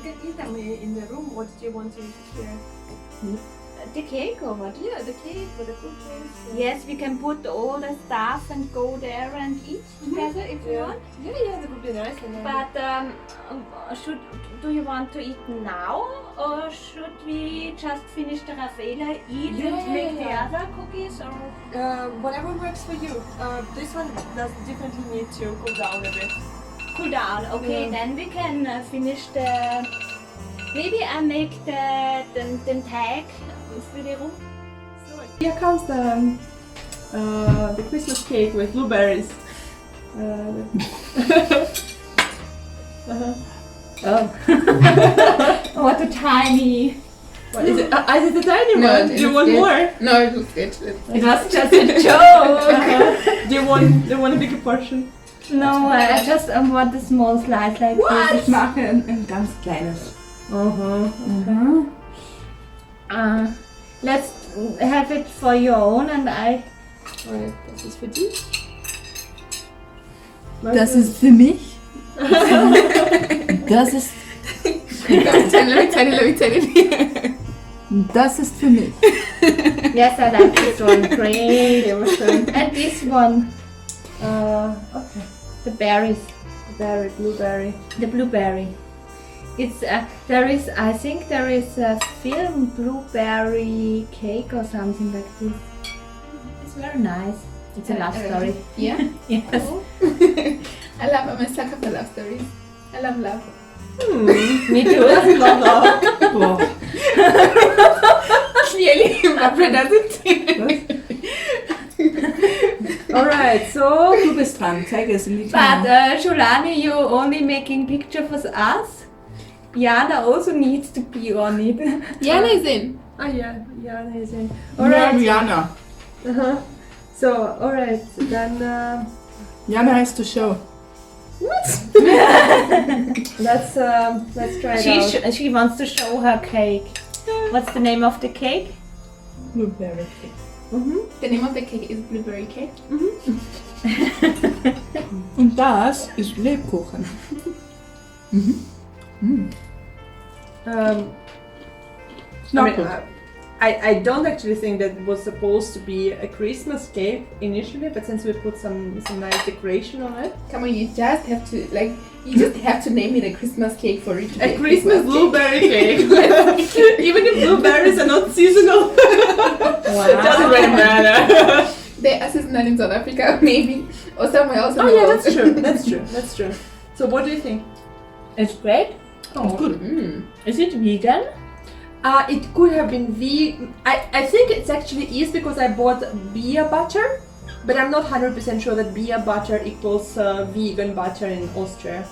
can eat them in the room, or do you want to eat it here? The cake or what? Yeah, the cake with the cookies. Yes, we can put all the stuff and go there and eat together if you want. Yeah, that would be nice. But do you want to eat now, or should we just finish the Raffaella, eat and make the other cookies? Or whatever works for you. This one does definitely need to cool down a bit. Cool down. Okay, then we can finish the. Maybe I make the tag für die Room. Here comes the Christmas cake with blueberries. Oh, what a tiny! What is it? Is it the tiny one? Do you want good. more? No, it looks good. It was just a joke. Do you want a bigger portion? No, I just want a small slice like What? this. Ich mache ein ganz kleines. Let's have it for your own and I. Alright, das ist für dich. Das ist für mich. Das ist. Let me tell it. Das ist für mich. Yes, I like this one. Great. And this one. Okay. The berries. Blueberry. The blueberry. It's I think there is a film blueberry cake or something like this. It's very nice. It's a love story. Yeah? Yes. I'm a sucker for love stories. I love love. Me too. Boah. Clearly, Barbara doesn't. Alright, so Du bist dran, zeig es in die But Kamera. Shulani, you only making picture for us. Jana also needs to be on it. Jana is in. yeah, amazing. Ja, Alright. Jana. So, alright, then Jana has to show. let's try it out. She wants to show her cake. What's the name of the cake? Blueberry cake. The name of the cake is blueberry cake. Und das ist Lebkuchen. I mean, I don't actually think that it was supposed to be a Christmas cake initially, but since we put some nice decoration on it. Come on, you just have to name it a Christmas cake for it to be A Christmas cake. blueberry cake. Even if blueberries are not seasonal. It doesn't really matter. They are seasonal in South Africa, maybe, or somewhere else in Oh the yeah, world. that's true. So what do you think? It's great. Oh, Good. Is it vegan? It could have been vegan. I think it's actually is because I bought beer butter, but I'm not 100% sure that beer butter equals vegan butter in Austria.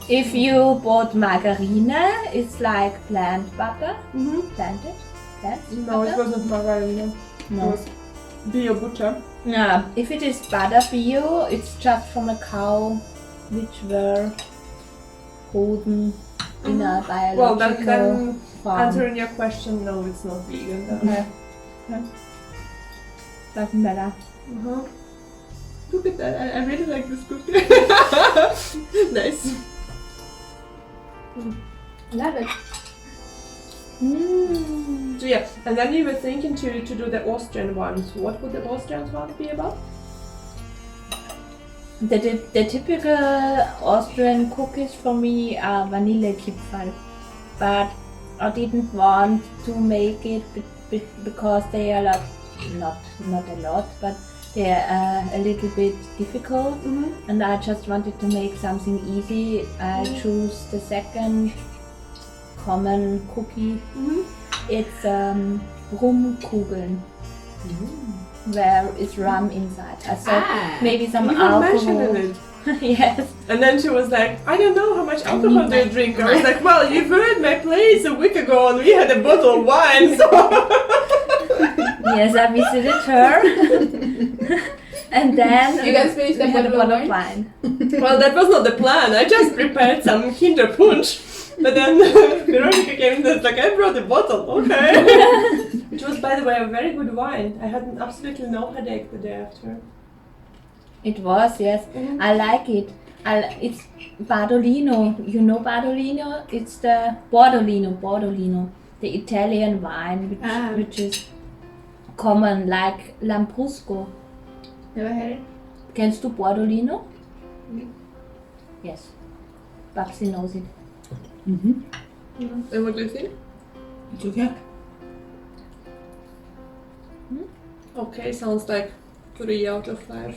If you bought margarine, it's like plant butter. Mm-hmm. Planted? Plant No, it butter? wasn't margarine. It No. was beer butter. Yeah, if it is butter bio, it's just from a cow which were holding in a Well, biological then farm. answering your question, no, it's not vegan. Okay. Doesn't matter. Uh-huh. Look at that! I really like this cookie. Nice. Love it. So yeah, and then you were thinking to do the Austrian ones. What would the Austrian one be about? The typical Austrian cookies for me are vanilla Kipferl, but I didn't want to make it because they are not a lot, but they are a little bit difficult, and I just wanted to make something easy. I choose the second common cookie. It's Rumkugeln. Where is rum inside. I thought maybe some You had mentioned alcohol. it. Yes. And then she was like, I don't know how much alcohol do you drink? I was like, well, you were at my place a week ago and we had a bottle of wine, so... Yes, I visited her. And then You guys finished we the had a bottle of bottle of wine. Well, that was not the plan. I just prepared some Kinder Punch. But then Veronica came and was like, I brought a bottle, okay. Which was, by the way, a very good wine. I had absolutely no headache the day after. It was, yes. I like it. It's Bardolino. You know Bardolino? It's the Bordolino, the Italian wine, which is common, like Lambrusco. Never had it. Kennst du Bordolino? Yes. Babsi knows it. Mm-hmm. And what do you think? It's okay. Okay, sounds like 3 out of 5.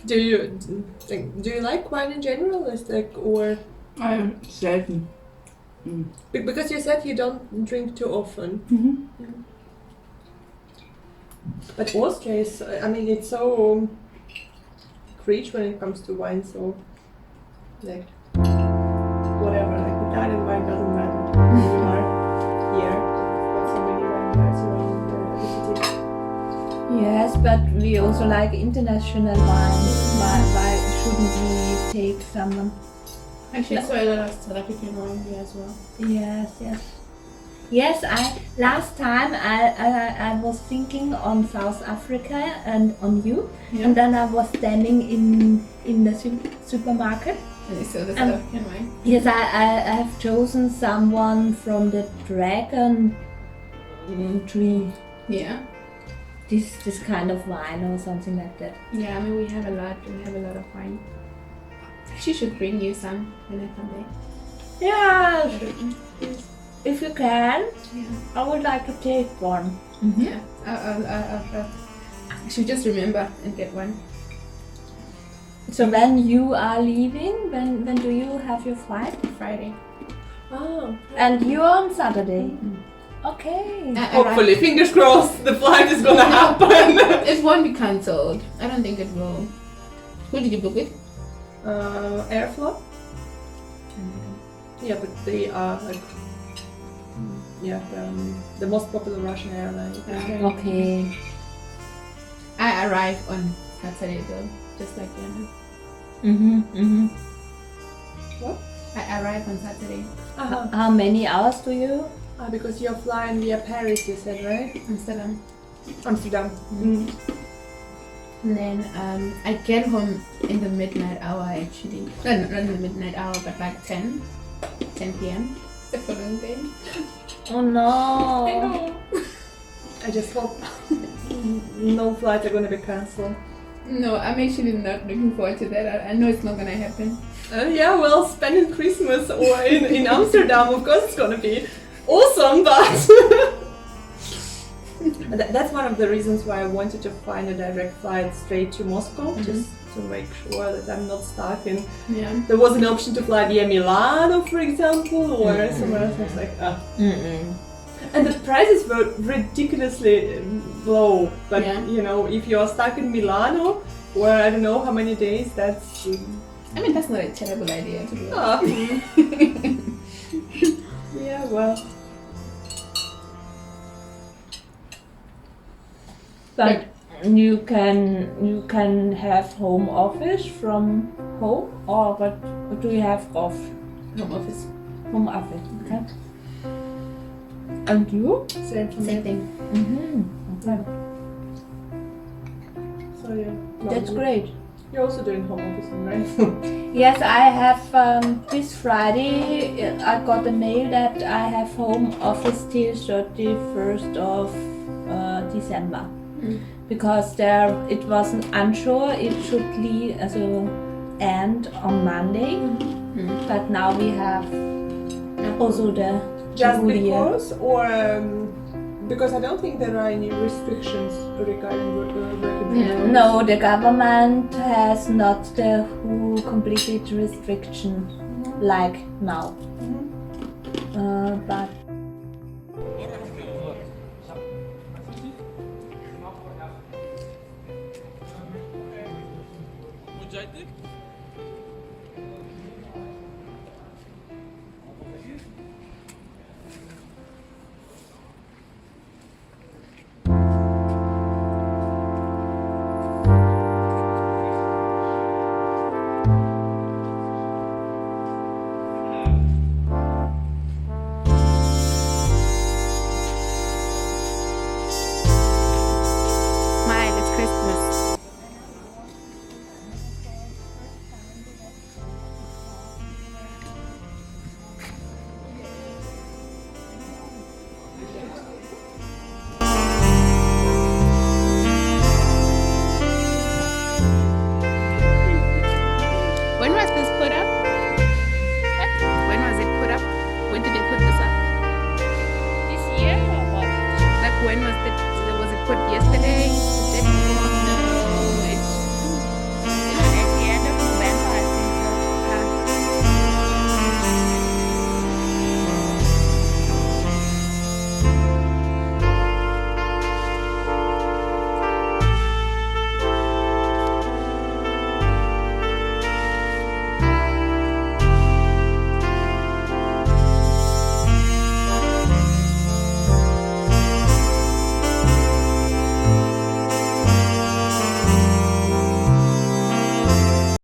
Do you like wine in general? Is like or I'm selten. Mm. because you said you don't drink too often. Mm-hmm. But Austria is, I mean, it's so rich when it comes to wine. So like whatever, like Italian wine doesn't matter. You are here. Got so many wine bars around the city. Yes, but we also like international wine. Why shouldn't we take someone? Actually, I saw a lot of South African wine here as well. Yes. Last time I was thinking on South Africa and on you, Yeah. and then I was standing in the supermarket. And you saw the South African wine. Yes, I have chosen someone from the dragon tree. Yeah. This kind of wine or something like that. Yeah, I mean we have a lot of wine. She should bring you some when I come back. Yeah, if you can, Yeah. I would like to take one. Yeah. I'll I should just remember and get one. So when you are leaving, when do you have your flight? Friday. Oh. And you're on Saturday. Okay. Hopefully, fingers crossed, the flight is gonna happen. It won't be cancelled. I don't think it will. Who did you book with? Airflow. Yeah, but they are like the most popular Russian airline. Okay. I arrive on Saturday though, just like Vienna. What? I arrive on Saturday. How many hours do you? Because you're flying via Paris, you said, right? Amsterdam. Amsterdam. And then I get home in the midnight hour actually. No, not in the midnight hour, but like 10 p.m. the following day. Oh no. I know. I just hope no flights are gonna be cancelled. No, I'm actually not looking forward to that. I know it's not gonna happen. Yeah, well, spending Christmas or in Amsterdam, of course, it's gonna be awesome, but that's one of the reasons why I wanted to find a direct flight straight to Moscow, just to make sure that I'm not stuck in. Yeah. There was an option to fly via Milano, for example, or somewhere else. I was like, And the prices were ridiculously low. But you know, if you are stuck in Milano, or I don't know how many days, that's. I mean, that's not a terrible idea to be honest. Yeah, well. But you can have home office from home, or what do you have off? Home office. Home office, okay. And you? Same for Same me. thing. Okay. So yeah. That's great. You're also doing home office, right? Yes, I have this Friday I got a mail that I have home office till 31st of December. Because it wasn't unsure it should end on Monday. But now we have also the Just Julia. because, or because I don't think there are any restrictions regarding working hours. No, the government has not the whole completed restriction like now. But